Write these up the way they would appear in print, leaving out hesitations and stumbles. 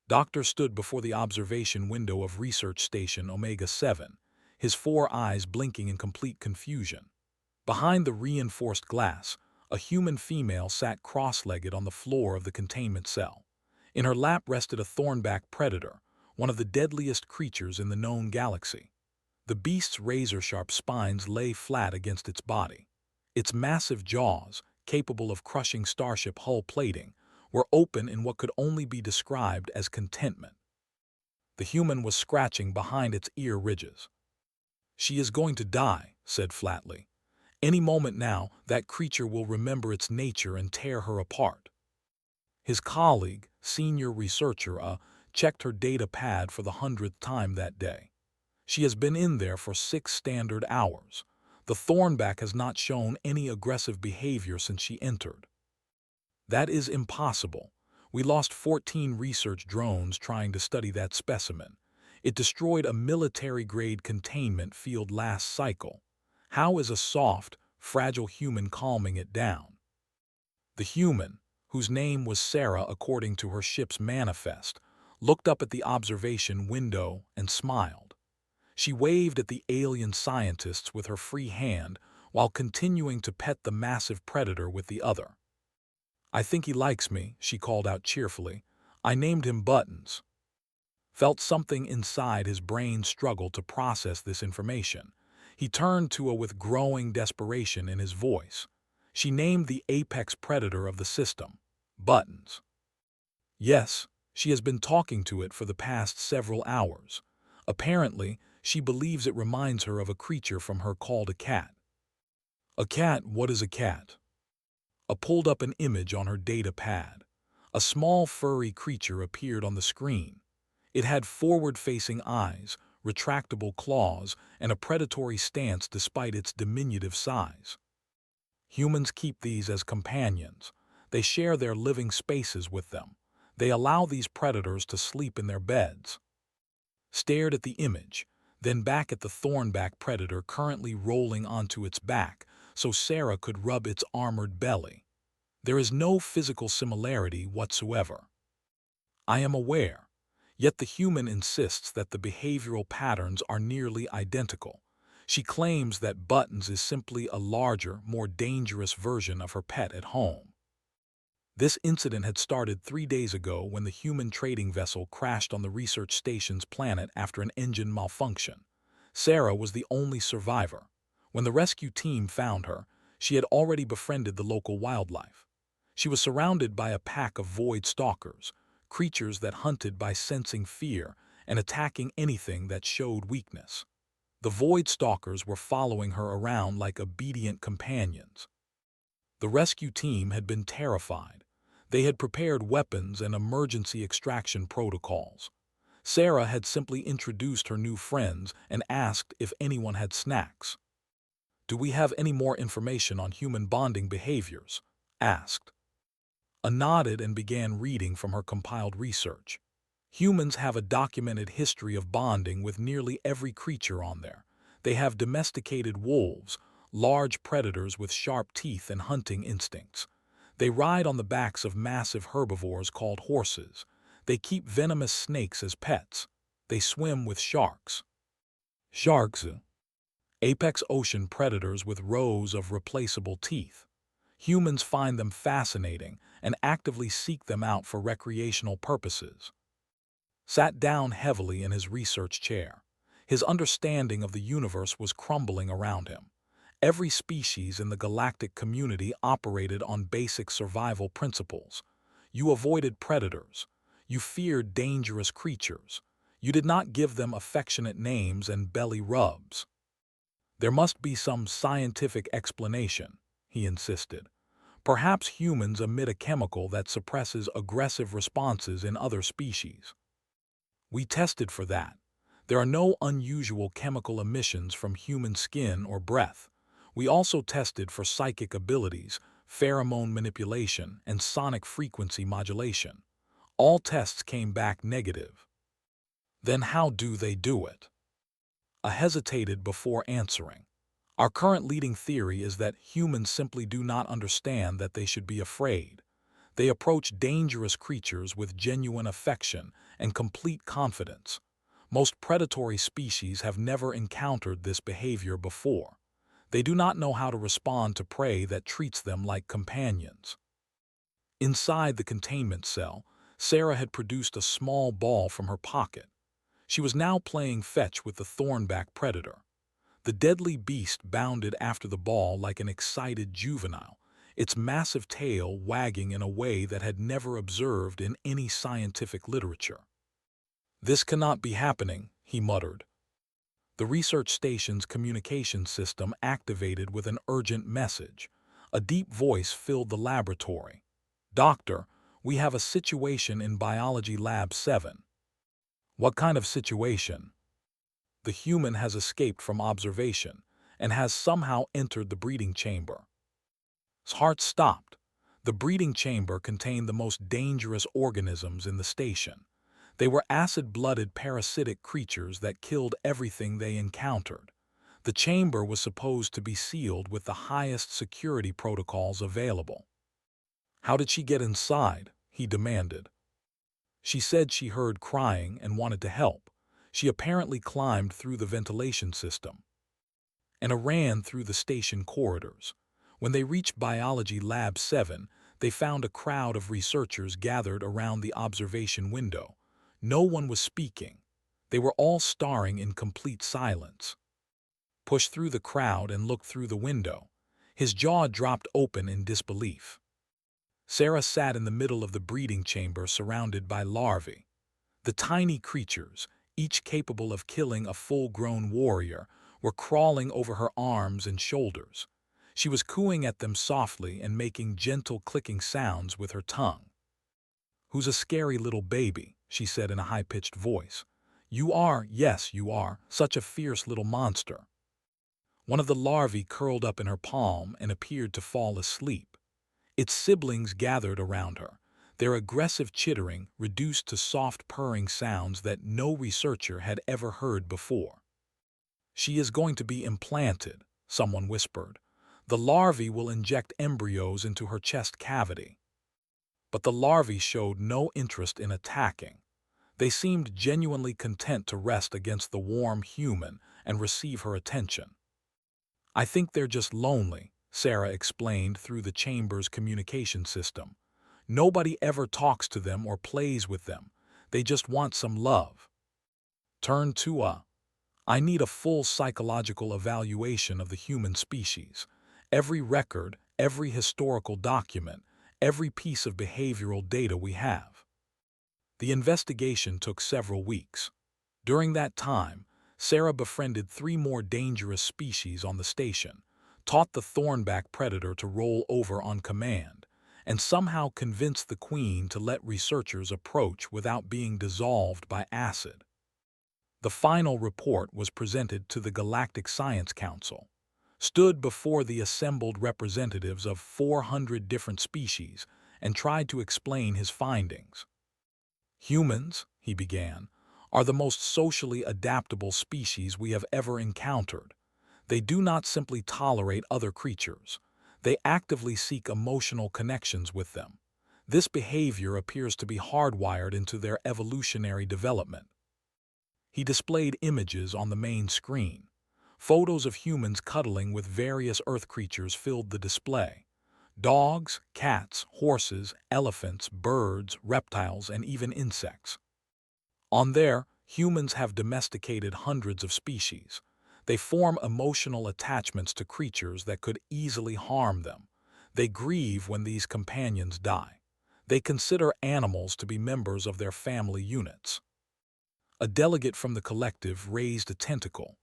Doctor stood before the observation window of Research Station Omega-7, his four eyes blinking in complete confusion. Behind the reinforced glass, a human female sat cross-legged on the floor of the containment cell. In her lap rested a thornback predator, one of the deadliest creatures in the known galaxy. The beast's razor-sharp spines lay flat against its body. Its massive jaws, capable of crushing starship hull plating, were open in what could only be described as contentment. The human was scratching behind its ear ridges. "She is going to die," said flatly. "Any moment now, that creature will remember its nature and tear her apart." His colleague, senior researcher, checked her data pad for the 100th time that day. "She has been in there for 6 standard hours. The thornback has not shown any aggressive behavior since she entered." "That is impossible. We lost 14 research drones trying to study that specimen. It destroyed a military-grade containment field last cycle. How is a soft, fragile human calming it down?" The human, whose name was Sarah according to her ship's manifest, looked up at the observation window and smiled. She waved at the alien scientists with her free hand while continuing to pet the massive predator with the other. "I think he likes me," she called out cheerfully. "I named him Buttons." Felt something inside his brain struggle to process this information. He turned to her with growing desperation in his voice. "She named the apex predator of the system, Buttons." "Yes, she has been talking to it for the past several hours. Apparently, she believes it reminds her of a creature from her called a cat." "A cat? What is a cat?" I pulled up an image on her data pad. A small furry creature appeared on the screen. It had forward-facing eyes, retractable claws, and a predatory stance despite its diminutive size. Humans keep these as companions. They share their living spaces with them. They allow these predators to sleep in their beds. Stared at the image, then back at the thornback predator currently rolling onto its back so Sarah could rub its armored belly. There is no physical similarity whatsoever. I am aware, yet the human insists that the behavioral patterns are nearly identical. She claims that Buttons is simply a larger, more dangerous version of her pet at home. This incident had started 3 days ago when the human trading vessel crashed on the research station's planet after an engine malfunction. Sarah was the only survivor. When the rescue team found her, she had already befriended the local wildlife. She was surrounded by a pack of void stalkers, creatures that hunted by sensing fear and attacking anything that showed weakness. The void stalkers were following her around like obedient companions. The rescue team had been terrified. They had prepared weapons and emergency extraction protocols. Sarah had simply introduced her new friends and asked if anyone had snacks. "Do we have any more information on human bonding behaviors?" asked. I nodded and began reading from her compiled research. Humans have a documented history of bonding with nearly every creature on there. They have domesticated wolves, large predators with sharp teeth and hunting instincts. They ride on the backs of massive herbivores called horses. They keep venomous snakes as pets. They swim with sharks. Sharks, apex ocean predators with rows of replaceable teeth. Humans find them fascinating and actively seek them out for recreational purposes. Sat down heavily in his research chair. His understanding of the universe was crumbling around him. Every species in the galactic community operated on basic survival principles. You avoided predators. You feared dangerous creatures. You did not give them affectionate names and belly rubs. "There must be some scientific explanation," he insisted. "Perhaps humans emit a chemical that suppresses aggressive responses in other species." "We tested for that. There are no unusual chemical emissions from human skin or breath. We also tested for psychic abilities, pheromone manipulation, and sonic frequency modulation. All tests came back negative." "Then how do they do it?" I hesitated before answering. "Our current leading theory is that humans simply do not understand that they should be afraid. They approach dangerous creatures with genuine affection and complete confidence. Most predatory species have never encountered this behavior before. They do not know how to respond to prey that treats them like companions. Inside the containment cell, Sarah had produced a small ball from her pocket. She was now playing fetch with the thornback predator. The deadly beast bounded after the ball like an excited juvenile, its massive tail wagging in a way that had never observed in any scientific literature. "This cannot be happening," he muttered. The research station's communication system activated with an urgent message. A deep voice filled the laboratory. "Doctor, we have a situation in Biology Lab 7. "What kind of situation?" "The human has escaped from observation and has somehow entered the breeding chamber." His heart stopped. The breeding chamber contained the most dangerous organisms in the station. They were acid-blooded parasitic creatures that killed everything they encountered. The chamber was supposed to be sealed with the highest security protocols available. "How did she get inside?" he demanded. "She said she heard crying and wanted to help. She apparently climbed through the ventilation system and ran through the station corridors. When they reached Biology Lab 7, they found a crowd of researchers gathered around the observation window. No one was speaking. They were all staring in complete silence. Pushed through the crowd and looked through the window. His jaw dropped open in disbelief. Sarah sat in the middle of the breeding chamber surrounded by larvae. The tiny creatures, each capable of killing a full-grown warrior, were crawling over her arms and shoulders. She was cooing at them softly and making gentle clicking sounds with her tongue. "Who's a scary little baby?" she said in a high-pitched voice. "You are, yes, you are, such a fierce little monster." One of the larvae curled up in her palm and appeared to fall asleep. Its siblings gathered around her, their aggressive chittering reduced to soft purring sounds that no researcher had ever heard before. "She is going to be implanted," someone whispered. "The larvae will inject embryos into her chest cavity." But the larvae showed no interest in attacking. They seemed genuinely content to rest against the warm human and receive her attention. "I think they're just lonely," Sarah explained through the chamber's communication system. "Nobody ever talks to them or plays with them. They just want some love." Turn to I need a full psychological evaluation of the human species. Every record, every historical document, every piece of behavioral data we have. The investigation took several weeks. During that time, Sarah befriended 3 more dangerous species on the station, taught the thornback predator to roll over on command, and somehow convinced the queen to let researchers approach without being dissolved by acid. The final report was presented to the Galactic Science Council, stood before the assembled representatives of 400 different species, and tried to explain his findings. "Humans," he began, "are the most socially adaptable species we have ever encountered. They do not simply tolerate other creatures. They actively seek emotional connections with them. This behavior appears to be hardwired into their evolutionary development." He displayed images on the main screen. Photos of humans cuddling with various Earth creatures filled the display. Dogs, cats, horses, elephants, birds, reptiles, and even insects. On there, humans have domesticated hundreds of species. They form emotional attachments to creatures that could easily harm them. They grieve when these companions die. They consider animals to be members of their family units. A delegate from the collective raised a tentacle.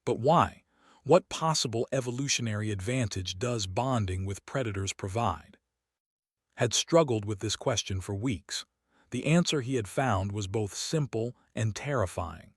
"But why? What possible evolutionary advantage does bonding with predators provide?" Had struggled with this question for weeks. The answer he had found was both simple and terrifying.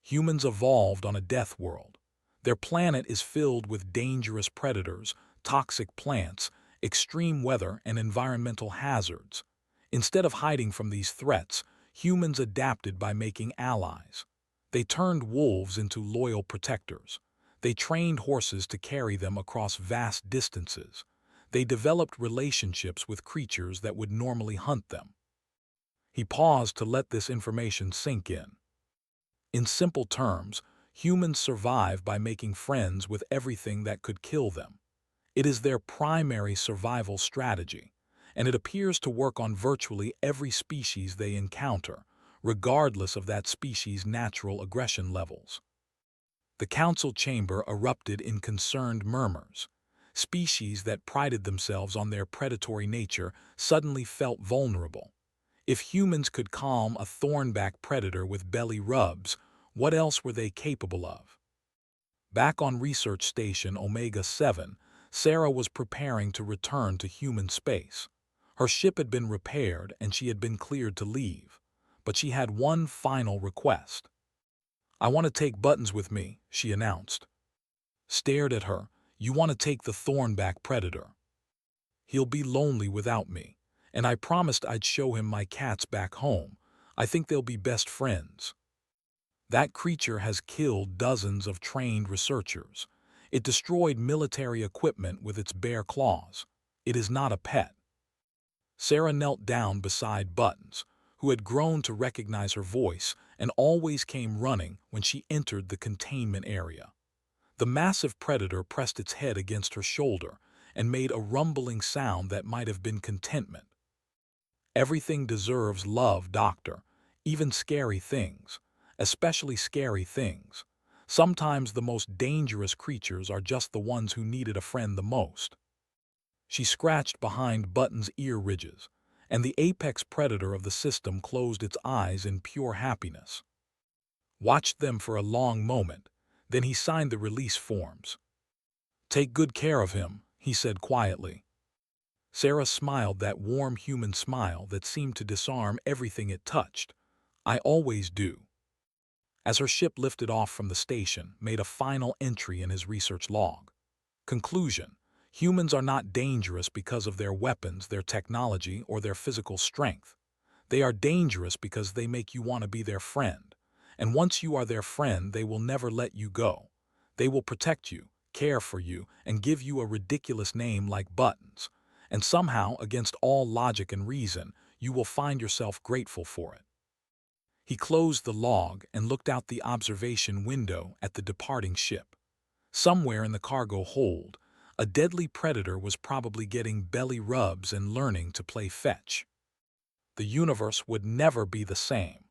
Humans evolved on a death world. Their planet is filled with dangerous predators, toxic plants, extreme weather, and environmental hazards. Instead of hiding from these threats, humans adapted by making allies. They turned wolves into loyal protectors. They trained horses to carry them across vast distances. They developed relationships with creatures that would normally hunt them. He paused to let this information sink in. In simple terms, humans survive by making friends with everything that could kill them. It is their primary survival strategy, and it appears to work on virtually every species they encounter, regardless of that species' natural aggression levels. The council chamber erupted in concerned murmurs. Species that prided themselves on their predatory nature suddenly felt vulnerable. If humans could calm a thornback predator with belly rubs, what else were they capable of? Back on Research Station Omega-7, Sarah was preparing to return to human space. Her ship had been repaired and she had been cleared to leave. But she had one final request. "I want to take Buttons with me," she announced. Stared at her. "You want to take the thornback predator? He'll be lonely without me. And I promised I'd show him my cats back home. I think they'll be best friends." That creature has killed dozens of trained researchers. It destroyed military equipment with its bare claws. It is not a pet. Sarah knelt down beside Buttons, who had grown to recognize her voice and always came running when she entered the containment area. The massive predator pressed its head against her shoulder and made a rumbling sound that might have been contentment. "Everything deserves love, Doctor, even scary things, especially scary things. Sometimes the most dangerous creatures are just the ones who needed a friend the most." She scratched behind Button's ear ridges, and the apex predator of the system closed its eyes in pure happiness. Watched them for a long moment, then he signed the release forms. "Take good care of him," he said quietly. Sarah smiled that warm human smile that seemed to disarm everything it touched. "I always do." As her ship lifted off from the station, made a final entry in his research log. Conclusion: humans are not dangerous because of their weapons, their technology, or their physical strength. They are dangerous because they make you want to be their friend. And once you are their friend, they will never let you go. They will protect you, care for you, and give you a ridiculous name like Buttons. And somehow, against all logic and reason, you will find yourself grateful for it. He closed the log and looked out the observation window at the departing ship. Somewhere in the cargo hold, a deadly predator was probably getting belly rubs and learning to play fetch. The universe would never be the same.